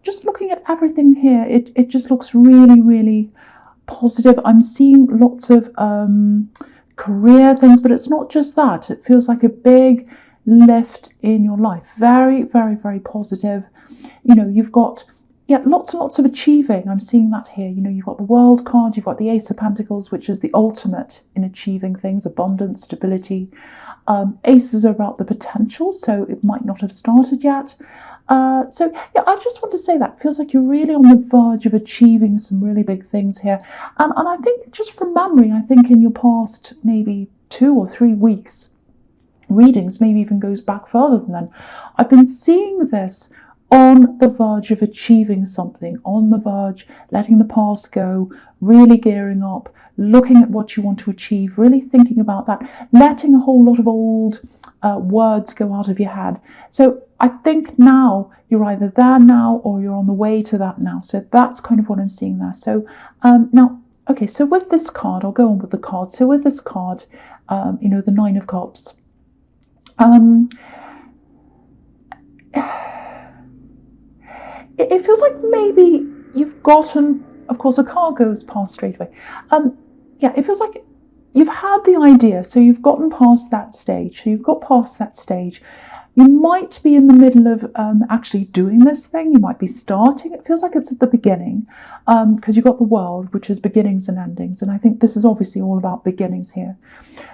Just looking at everything here, it just looks really, really positive. I'm seeing lots of career things, but it's not just that. It feels like a big lift in your life. Very, very, very positive. You know, you've got lots and lots of achieving. I'm seeing that here. You know, you've got the World card, you've got the Ace of Pentacles, which is the ultimate in achieving things, abundance, stability. Aces are about the potential, so it might not have started yet. So yeah, I just want to say that. It feels like you're really on the verge of achieving some really big things here. And I think, just from memory, I think in your past maybe 2 or 3 weeks readings, maybe even goes back further than then, I've been seeing this on the verge of achieving something, on the verge, letting the past go, really gearing up, looking at what you want to achieve, really thinking about that, letting a whole lot of old words go out of your head. So I think now you're either there now or you're on the way to that now. So that's kind of what I'm seeing there. So now, okay, so with this card, I'll go on with the card. So with this card, you know, the Nine of Cups. It feels like maybe you've gotten, of course, a car goes past straight away. Yeah, it feels like you've had the idea, so you've gotten past that stage. So you've got past that stage. You might be in the middle of actually doing this thing. You might be starting. It feels like it's at the beginning because you've got the World, which is beginnings and endings. And I think this is obviously all about beginnings here.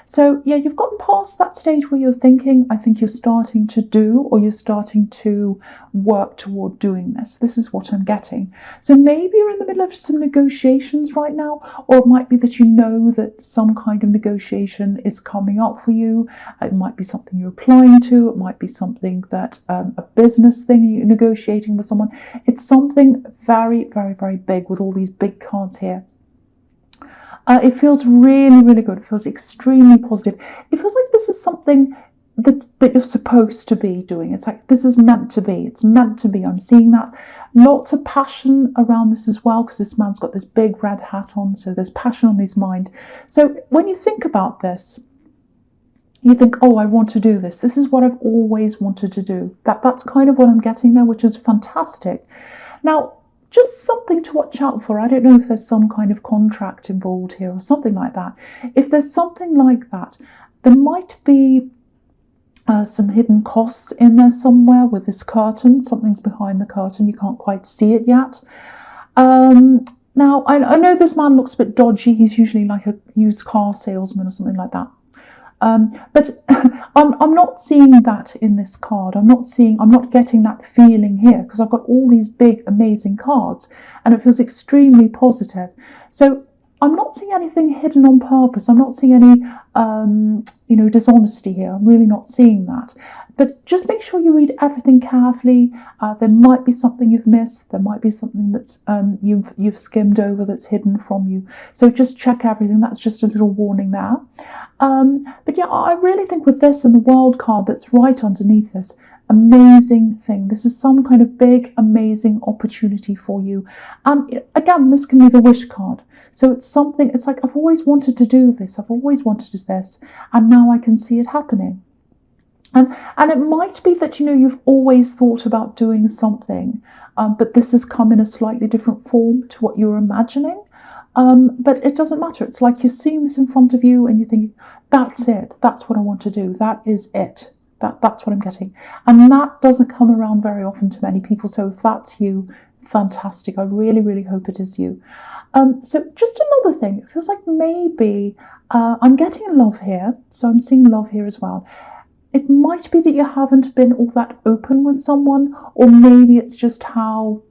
So yeah, you've gotten past that stage where you're thinking. I think you're starting to do, or you're starting to work toward doing this. This is what I'm getting. So maybe you're in the middle of some negotiations right now, or it might be that you know that some kind of negotiation is coming up for you. It might be something you're applying to. It might be something that a business thing you're negotiating with someone. It's something very, very, very big with all these big cards here. It feels really, really good. It feels extremely positive. It feels like this is something that you're supposed to be doing. It's like this is meant to be. It's meant to be. I'm seeing that. Lots of passion around this as well, because this man's got this big red hat on, so there's passion on his mind. So when you think about this, you think, oh, I want to do this. This is what I've always wanted to do. That's kind of what I'm getting there, which is fantastic. Now, just something to watch out for. I don't know if there's some kind of contract involved here or something like that. If there's something like that, there might be some hidden costs in there somewhere with this curtain. Something's behind the curtain. You can't quite see it yet. Now, I know this man looks a bit dodgy. He's usually like a used car salesman or something like that. But I'm not seeing that in this card. I'm not getting that feeling here, because I've got all these big, amazing cards and it feels extremely positive. So I'm not seeing anything hidden on purpose. I'm not seeing any, you know, dishonesty here. I'm really not seeing that. But just make sure you read everything carefully. There might be something you've missed. There might be something that's you've skimmed over that's hidden from you. So just check everything. That's just a little warning there. But yeah, I really think with this and the World card that's right underneath this, amazing thing. This is some kind of big, amazing opportunity for you. And again, this can be the Wish card. So it's something, it's like, I've always wanted to do this. I've always wanted this. And now I can see it happening. And it might be that, you know, you've always thought about doing something, but this has come in a slightly different form to what you were imagining. But it doesn't matter. It's like you're seeing this in front of you and you're thinking, that's it. That's what I want to do. That is it. That's what I'm getting. And that doesn't come around very often to many people. So if that's you, fantastic. I really, really hope it is you. So just another thing. It feels like maybe I'm getting love here. So I'm seeing love here as well. It might be that you haven't been all that open with someone, or maybe it's just how,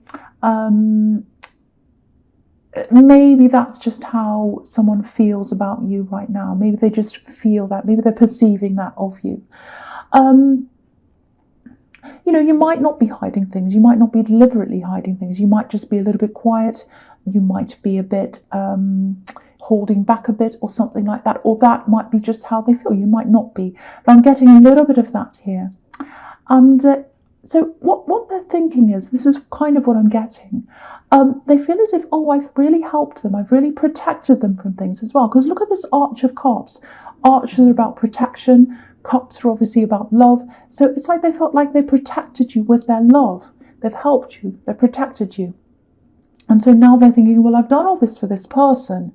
maybe that's just how someone feels about you right now. Maybe they just feel that, maybe they're perceiving that of you. You know, you might not be hiding things. You might not be deliberately hiding things. You might just be a little bit quiet. You might be a bit holding back a bit or something like that. Or that might be just how they feel. You might not be. But I'm getting a little bit of that here. And so what they're thinking is, this is kind of what I'm getting. They feel as if, oh, I've really helped them. I've really protected them from things as well. Because look at this Arch of Cups. Arches are about protection. Cups are obviously about love. So it's like they felt like they protected you with their love. they've helped you, they've protected you. And so now they're thinking, well, I've done all this for this person,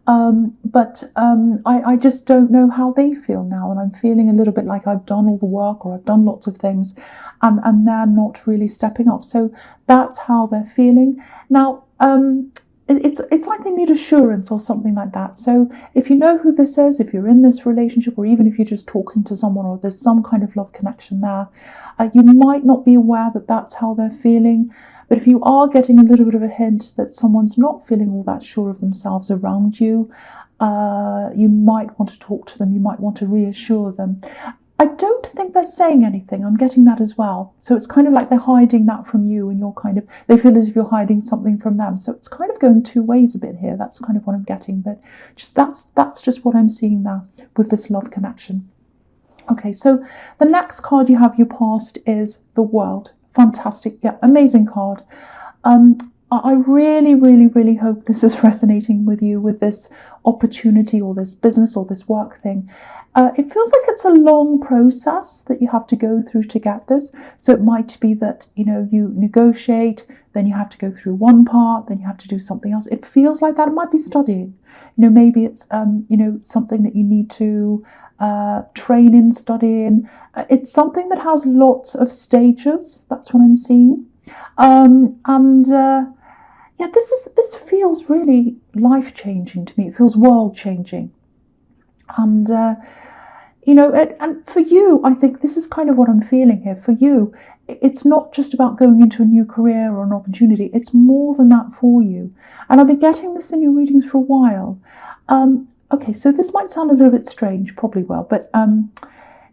but I just don't know how they feel now. And I'm feeling a little bit like I've done all the work, or I've done lots of things, and they're not really stepping up. So that's how they're feeling. Now, it's like they need assurance or something like that. So if you know who this is, if you're in this relationship, or even if you're just talking to someone, or there's some kind of love connection there, you might not be aware that that's how they're feeling. But if you are getting a little bit of a hint that someone's not feeling all that sure of themselves around you, you might want to talk to them, you might want to reassure them. I don't think they're saying anything. I'm getting that as well. So it's kind of like they're hiding that from you, and they feel as if you're hiding something from them. So it's kind of going two ways a bit here. That's kind of what I'm getting. But that's just what I'm seeing there with this love connection. Okay, so the next card you have, your past, is the World. Fantastic. Yeah, amazing card. I really, really, really hope this is resonating with you, with this opportunity or this business or this work thing. It feels like it's a long process that you have to go through to get this. So it might be that, you negotiate, then you have to go through one part, then you have to do something else. It feels like that. It might be studying. Maybe it's, something that you need to train in, study in. It's something that has lots of stages. That's what I'm seeing. This feels really life-changing to me. It feels world-changing. And, and for you, I think this is kind of what I'm feeling here. For you, it's not just about going into a new career or an opportunity. It's more than that for you. And I've been getting this in your readings for a while. Okay, so this might sound a little bit strange, probably will, but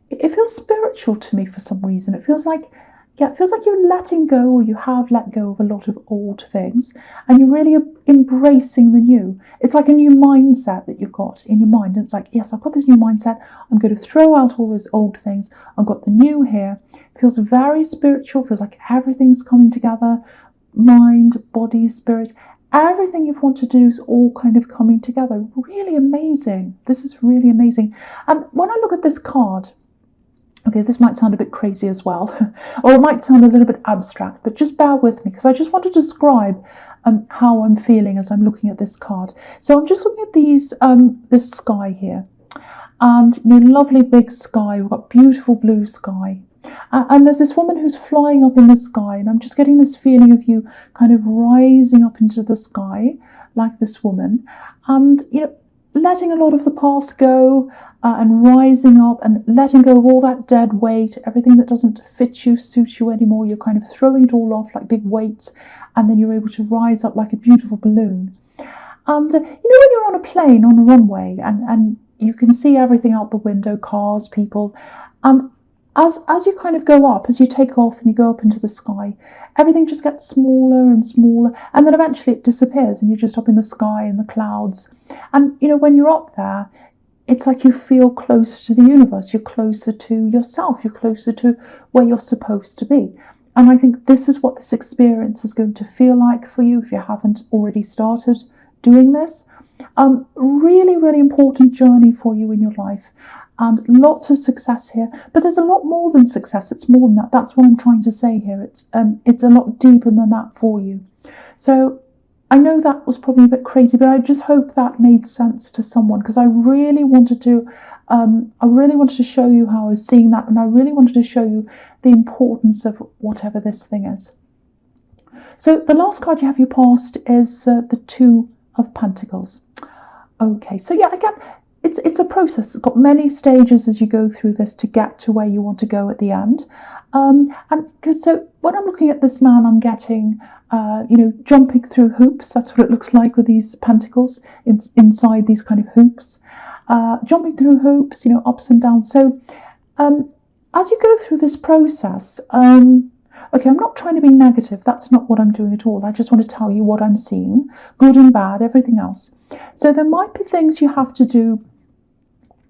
it feels spiritual to me for some reason. It feels like you're letting go, or you have let go of a lot of old things, and you're really embracing the new. It's like a new mindset that you've got in your mind. And it's like, yes, I've got this new mindset. I'm going to throw out all those old things. I've got the new here. It feels very spiritual. Feels like everything's coming together. Mind, body, spirit. Everything you've wanted to do is all kind of coming together. Really amazing. This is really amazing. And when I look at this card, okay, this might sound a bit crazy as well, or it might sound a little bit abstract, but just bear with me, because I just want to describe how I'm feeling as I'm looking at this card. So I'm just looking at this sky here, and lovely big sky. We've got beautiful blue sky. And there's this woman who's flying up in the sky, and I'm just getting this feeling of you kind of rising up into the sky like this woman, and letting a lot of the past go, and rising up and letting go of all that dead weight, everything that doesn't fit you, suit you anymore. You're kind of throwing it all off like big weights, and then you're able to rise up like a beautiful balloon. And when you're on a plane, on a runway, and you can see everything out the window, cars, people, and as you kind of go up, as you take off and you go up into the sky, everything just gets smaller and smaller, and then eventually it disappears and you're just up in the sky in the clouds. And when you're up there, it's like you feel closer to the universe, you're closer to yourself, you're closer to where you're supposed to be. And I think this is what this experience is going to feel like for you if you haven't already started doing this. Really, really important journey for you in your life, and lots of success here. But there's a lot more than success. It's more than that. That's what I'm trying to say here. It's a lot deeper than that for you. So I know that was probably a bit crazy, but I just hope that made sense to someone, because I really wanted to show you how I was seeing that, and I really wanted to show you the importance of whatever this thing is. So the last card you have, your past, is the Two of Pentacles. Okay, so yeah, again, it's a process. It's got many stages as you go through this to get to where you want to go at the end. So when I'm looking at this man, I'm getting, jumping through hoops. That's what it looks like with these pentacles inside these kind of hoops. Jumping through hoops, ups and downs. So as you go through this process, okay, I'm not trying to be negative. That's not what I'm doing at all. I just want to tell you what I'm seeing, good and bad, everything else. So there might be things you have to do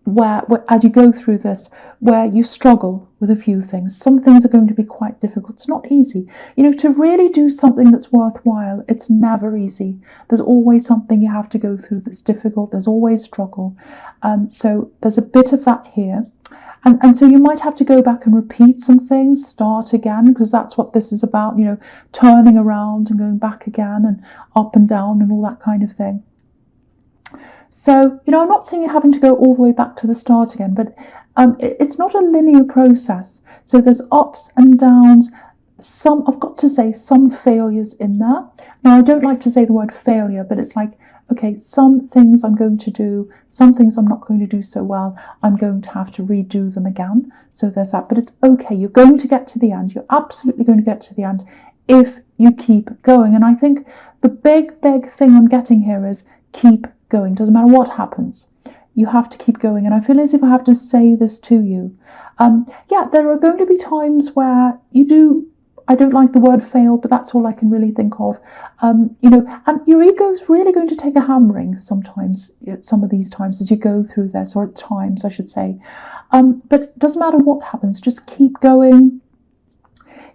where as you go through this, where you struggle with a few things. Some things are going to be quite difficult. It's not easy. To really do something that's worthwhile, it's never easy. There's always something you have to go through that's difficult. There's always struggle. So there's a bit of that here. And so you might have to go back and repeat some things, start again, because that's what this is about, you know, turning around and going back again and up and down and all that kind of thing. So, you know, I'm not saying you're having to go all the way back to the start again, but it's not a linear process. So there's ups and downs. Some, I've got to say, some failures in there. Now, I don't like to say the word failure, but it's like, okay, some things I'm going to do, some things I'm not going to do so well. I'm going to have to redo them again. So there's that, but it's okay. You're going to get to the end. You're absolutely going to get to the end if you keep going. And I think the big thing I'm getting here is keep going. Doesn't matter what happens. You have to keep going. And I feel as if I have to say this to you. Yeah, there are going to be times where you do, I don't like the word fail, but that's all I can really think of. You know, and your ego is really going to take a hammering sometimes, some of these times as you go through this, or at times, I should say. But it doesn't matter what happens, just keep going.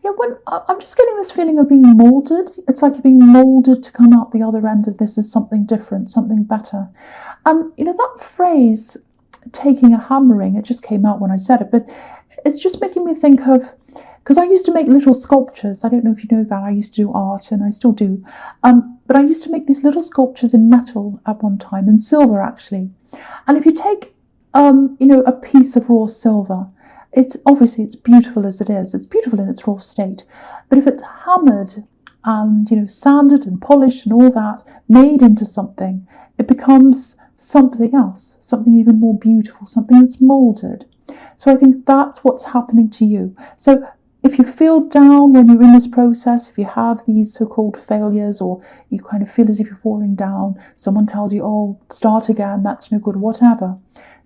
Yeah, when I'm just getting this feeling of being molded. It's like you're being molded to come out the other end of this as something different, something better. And, you know, that phrase, taking a hammering, it just came out when I said it, but it's just making me think of, because I used to make little sculptures. I don't know if you know that. I used to do art, and I still do. But I used to make these little sculptures in metal at one time, in silver actually. And if you take, you know, a piece of raw silver, it's beautiful as it is. It's beautiful in its raw state. But if it's hammered and, you know, sanded and polished and all that, made into something, it becomes something else, something even more beautiful, something that's molded. So I think that's what's happening to you. So if you feel down when you're in this process, if you have these so-called failures, or you kind of feel as if you're falling down, someone tells you, oh, start again, that's no good, whatever,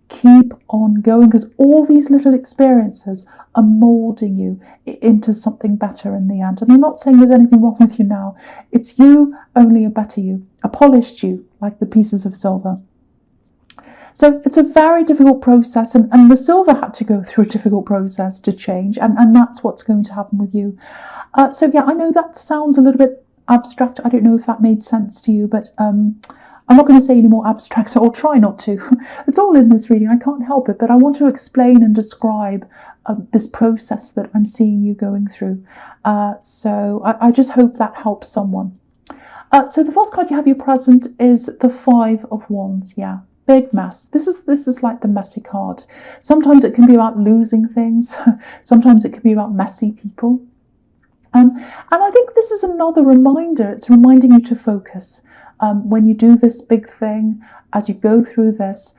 keep on going, because all these little experiences are molding you into something better in the end. And I'm not saying there's anything wrong with you now. It's you, only a better you, a polished you, like the pieces of silver. So it's a very difficult process, and the silver had to go through a difficult process to change, and that's what's going to happen with you. So yeah, I know that sounds a little bit abstract. I don't know if that made sense to you, but I'm not going to say any more abstract, so I'll try not to. It's all in this reading, I can't help it, but I want to explain and describe this process that I'm seeing you going through. So I just hope that helps someone. So the first card you have your present is the Five of Wands, yeah. Big mess. This is like the messy card. Sometimes it can be about losing things. Sometimes it can be about messy people. And I think this is another reminder. It's reminding you to focus. When you do this big thing, as you go through this,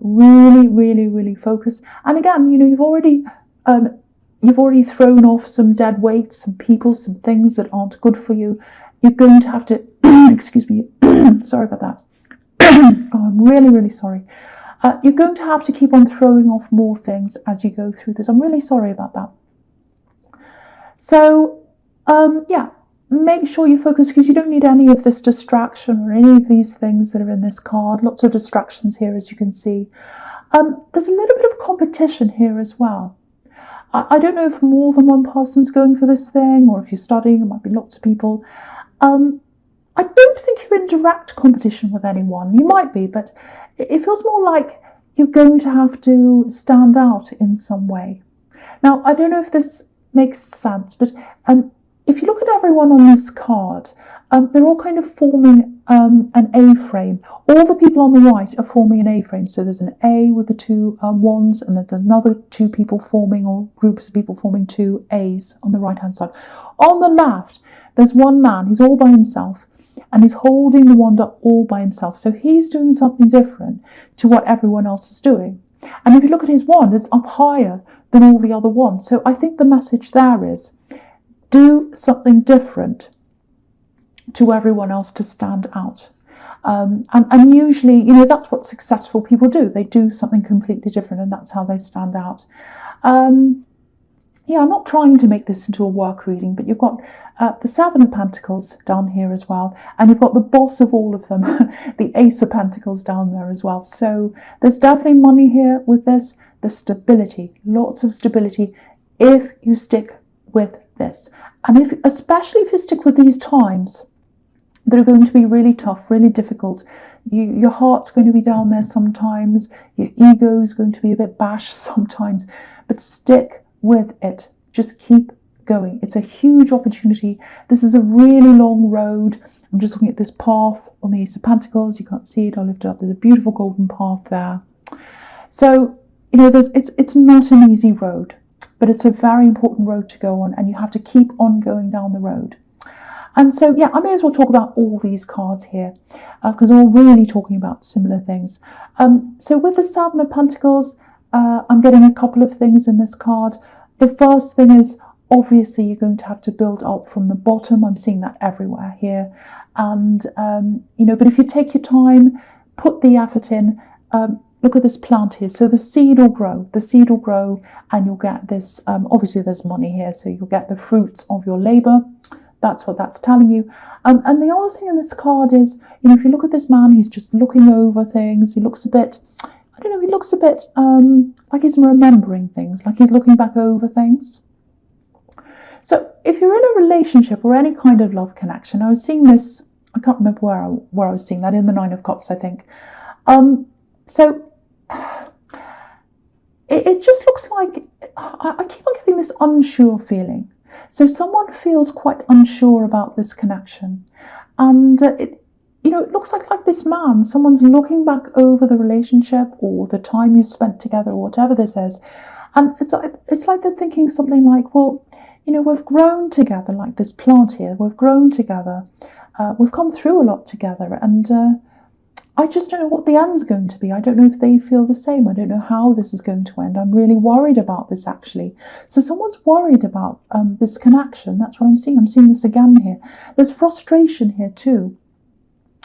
really focus. And again, you know, you've already thrown off some dead weight, some people, some things that aren't good for you. You're going to have to, excuse me, sorry about that. Oh, I'm really sorry. You're going to have to keep on throwing off more things as you go through this. I'm really sorry about that. So, yeah, make sure you focus, because you don't need any of this distraction or any of these things that are in this card. Lots of distractions here, as you can see. There's a little bit of competition here as well. I don't know if more than one person's going for this thing, or if you're studying, it might be lots of people. I don't think you're in direct competition with anyone. You might be, but it feels more like you're going to have to stand out in some way. Now, I don't know if this makes sense, but if you look at everyone on this card, they're all kind of forming an A-frame. All the people on the right are forming an A-frame. So there's an A with the two wands, and there's another two people forming, or groups of people forming two A's on the right-hand side. On the left, there's one man. He's all by himself, and he's holding the wand up all by himself. So he's doing something different to what everyone else is doing. And if you look at his wand, it's up higher than all the other wands. So I think the message there is, do something different to everyone else to stand out. And usually, you know, that's what successful people do. They do something completely different, and that's how they stand out. Yeah, I'm not trying to make this into a work reading, but you've got the Seven of Pentacles down here as well, and you've got the boss of all of them, the Ace of Pentacles down there as well. So there's definitely money here with this. There's stability, lots of stability, if you stick with this. And especially if you stick with these times, that are going to be really tough, really difficult. Your heart's going to be down there sometimes. Your ego is going to be a bit bashed sometimes. But stick with it. Just keep going. It's a huge opportunity. This is a really long road. I'm just looking at this path on the Ace of Pentacles. You can't see it. I'll lift it up. There's a beautiful golden path there. So, it's not an easy road, but it's a very important road to go on, and you have to keep on going down the road. And so, yeah, I may as well talk about all these cards here because we're really talking about similar things. So with the Seven of Pentacles, I'm getting a couple of things in this card. The first thing is, obviously, you're going to have to build up from the bottom. I'm seeing that everywhere here. And, but if you take your time, put the effort in, look at this plant here. So the seed will grow. The seed will grow and you'll get this. Obviously, there's money here, so you'll get the fruits of your labor. That's what that's telling you. And the other thing in this card is, if you look at this man, he's just looking over things. He looks a bit, he looks a bit like he's remembering things, like he's looking back over things. So if you're in a relationship or any kind of love connection, I was seeing this, I can't remember where I was seeing that, in the Nine of Cups, I think. So it just looks like, I keep on getting this unsure feeling. So someone feels quite unsure about this connection. And it looks like this man, someone's looking back over the relationship or the time you spent together or whatever this is. And it's like they're thinking something like, well, we've grown together, like this plant here. We've grown together. We've come through a lot together. And I just don't know what the end's going to be. I don't know if they feel the same. I don't know how this is going to end. I'm really worried about this, actually. So someone's worried about this connection. That's what I'm seeing. I'm seeing this again here. There's frustration here too.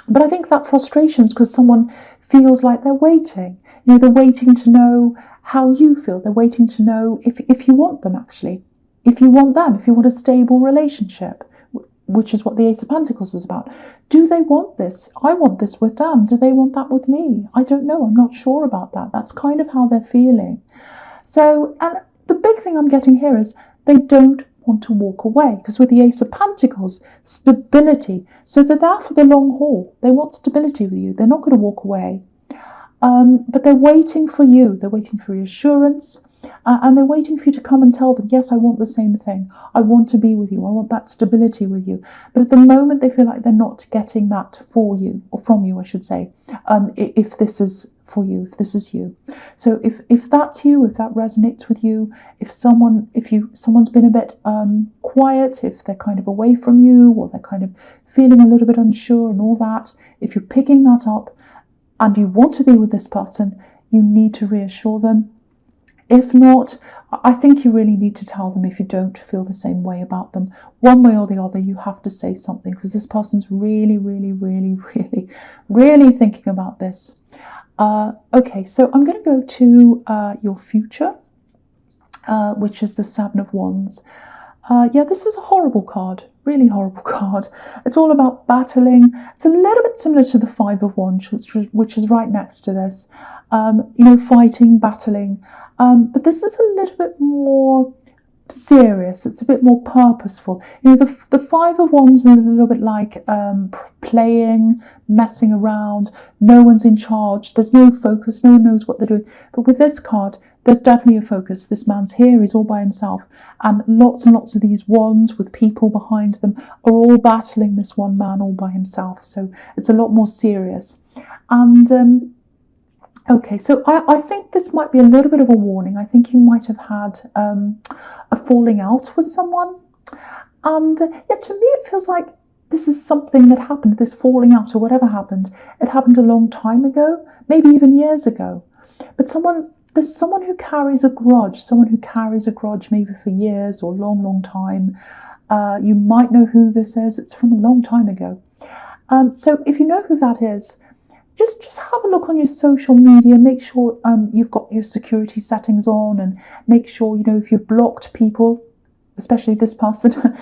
But I think that frustration is because someone feels like they're waiting. They're waiting to know how you feel. They're waiting to know if you want them, actually. If you want them, if you want a stable relationship, which is what the Ace of Pentacles is about. Do they want this? I want this with them. Do they want that with me? I don't know. I'm not sure about that. That's kind of how they're feeling. So, and the big thing I'm getting here is they don't want to walk away, because with the Ace of Pentacles, stability. So they're there for the long haul. They want stability with you. They're not going to walk away. But they're waiting for you. They're waiting for reassurance. And they're waiting for you to come and tell them, yes, I want the same thing. I want to be with you. I want that stability with you. But at the moment, they feel like they're not getting that for you, or from you, I should say, if this is for you, if this is you. So if that's you, if that resonates with you, if someone's been a bit quiet, if they're kind of away from you, or they're kind of feeling a little bit unsure and all that, if you're picking that up and you want to be with this person, you need to reassure them. If not, I think you really need to tell them if you don't feel the same way about them. One way or the other, you have to say something, because this person's really, really, really, really, really thinking about this. Okay, so I'm going to go to your future, which is the Seven of Wands. This is a horrible card, really horrible card. It's all about battling. It's a little bit similar to the Five of Wands, which is right next to this. Fighting, battling. But this is a little bit more serious. It's a bit more purposeful. The Five of Wands is a little bit like playing, messing around. No one's in charge. There's no focus. No one knows what they're doing. But with this card, there's definitely a focus. This man's here. He's all by himself. And lots of these wands with people behind them are all battling this one man all by himself. So it's a lot more serious. And okay, so I think this might be a little bit of a warning. I think you might have had a falling out with someone. And to me it feels like this is something that happened, this falling out or whatever happened. It happened a long time ago, maybe even years ago. But there's someone who carries a grudge, maybe for years or long time. You might know who this is. It's from a long time ago. So if you know who that is, just have a look on your social media. Make sure you've got your security settings on, and make sure, if you've blocked people, especially this person,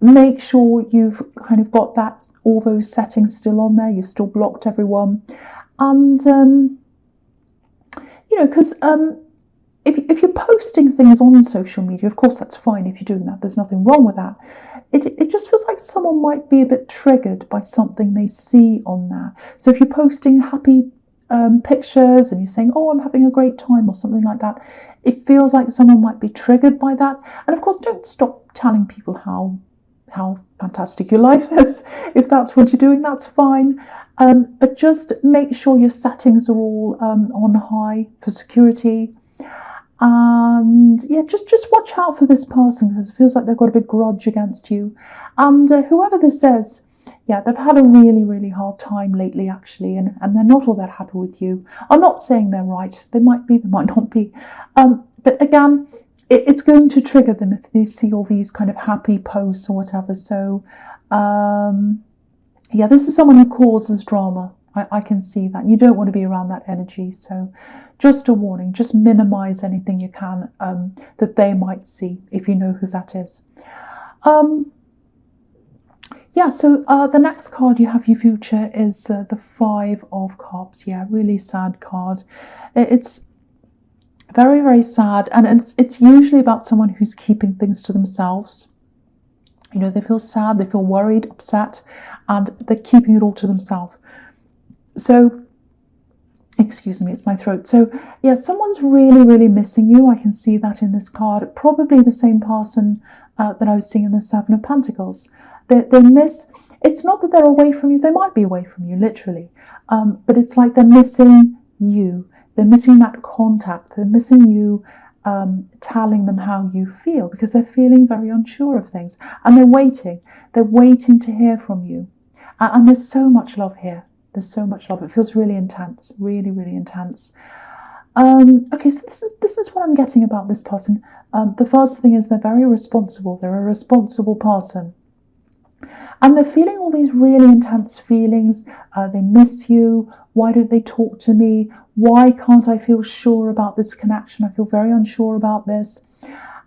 make sure you've kind of got all those settings still on there. You've still blocked everyone. And, because if you're posting things on social media, of course, that's fine if you're doing that. There's nothing wrong with that. It just feels like someone might be a bit triggered by something they see on there. So if you're posting happy pictures and you're saying, oh, I'm having a great time or something like that, it feels like someone might be triggered by that. And of course, don't stop telling people how fantastic your life is. If that's what you're doing, that's fine. But just make sure your settings are all on high for security. And yeah, just watch out for this person, because it feels like they've got a big grudge against you. And whoever this is, yeah, they've had a really, really hard time lately, actually, and they're not all that happy with you. I'm not saying they're right. They might be, they might not be. But again, it's going to trigger them if they see all these kind of happy posts or whatever. So, yeah, this is someone who causes drama. I can see that. You don't want to be around that energy. So just a warning, just minimize anything you can that they might see, if you know who that is. Yeah, so the next card you have, your future, is the Five of Cups. Yeah, really sad card. It's very, very sad. And it's usually about someone who's keeping things to themselves. You know, they feel sad, they feel worried, upset, and they're keeping it all to themselves. So, excuse me, it's my throat. So, yeah, someone's really, really missing you. I can see that in this card. Probably the same person that I was seeing in the Seven of Pentacles. They miss, it's not that they're away from you. They might be away from you, literally. But it's like they're missing you. They're missing that contact. They're missing you telling them how you feel, because they're feeling very unsure of things. And they're waiting. They're waiting to hear from you. And there's so much love here. There's so much love. It feels really intense, really, really intense. Okay, so this is what I'm getting about this person. The first thing is they're very responsible. They're a responsible person. And they're feeling all these really intense feelings. They miss you. Why don't they talk to me? Why can't I feel sure about this connection? I feel very unsure about this.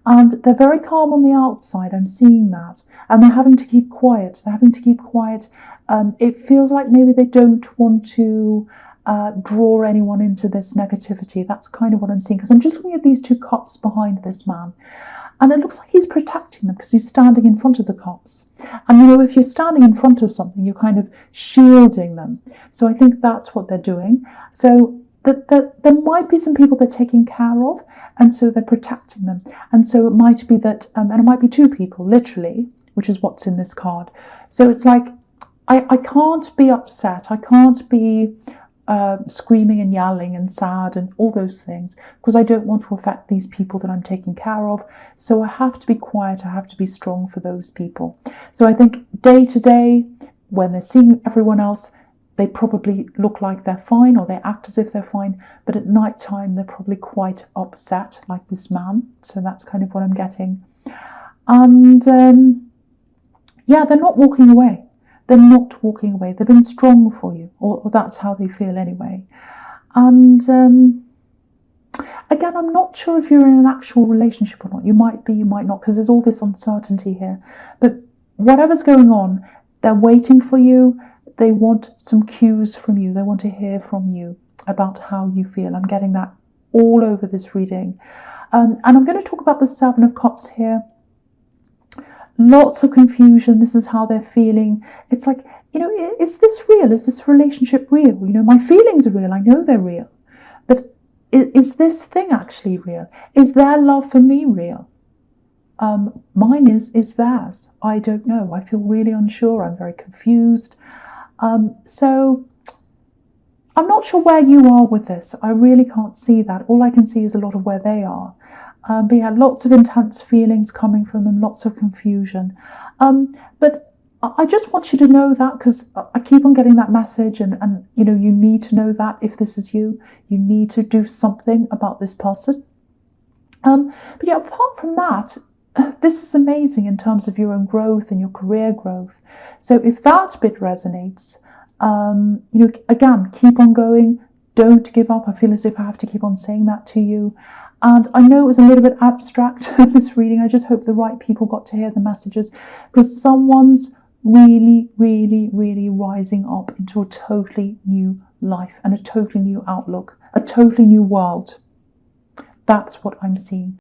And they're very calm on the outside. I'm seeing that. And they're having to keep quiet. They're having to keep quiet. It feels like maybe they don't want to draw anyone into this negativity. That's kind of what I'm seeing, because I'm just looking at these two cups behind this man. And it looks like he's protecting them because he's standing in front of the cups. And you know, if you're standing in front of something, you're kind of shielding them. So I think that's what they're doing. So there might be some people they're taking care of, and so they're protecting them. And so it might be that, and it might be two people, literally, which is what's in this card. So it's like, I can't be upset. I can't be screaming and yelling and sad and all those things, because I don't want to affect these people that I'm taking care of. So I have to be quiet. I have to be strong for those people. So I think day to day, when they're seeing everyone else, they probably look like they're fine, or they act as if they're fine. But at night time, they're probably quite upset, like this man. So that's kind of what I'm getting. And yeah, they're not walking away. They're not walking away. They've been strong for you, or that's how they feel anyway. And again, I'm not sure if you're in an actual relationship or not. You might be, you might not, because there's all this uncertainty here. But whatever's going on, they're waiting for you. They want some cues from you. They want to hear from you about how you feel. I'm getting that all over this reading. And I'm going to talk about the Seven of Cups here. Lots of confusion. This is how they're feeling. It's like, you know, is this real? Is this relationship real? You know, my feelings are real. I know they're real. But is this thing actually real? Is their love for me real? Mine is theirs. I don't know. I feel really unsure. I'm very confused. So I'm not sure where you are with this. I really can't see that. All I can see is a lot of where they are. But yeah, lots of intense feelings coming from them, lots of confusion. But I just want you to know that, because I keep on getting that message, and you know, you need to know that if this is you, you need to do something about this person. But yeah, apart from that, this is amazing in terms of your own growth and your career growth. So if that bit resonates, you know, again, keep on going. Don't give up. I feel as if I have to keep on saying that to you. And I know it was a little bit abstract, this reading. I just hope the right people got to hear the messages, because someone's really, really, really rising up into a totally new life and a totally new outlook, a totally new world. That's what I'm seeing.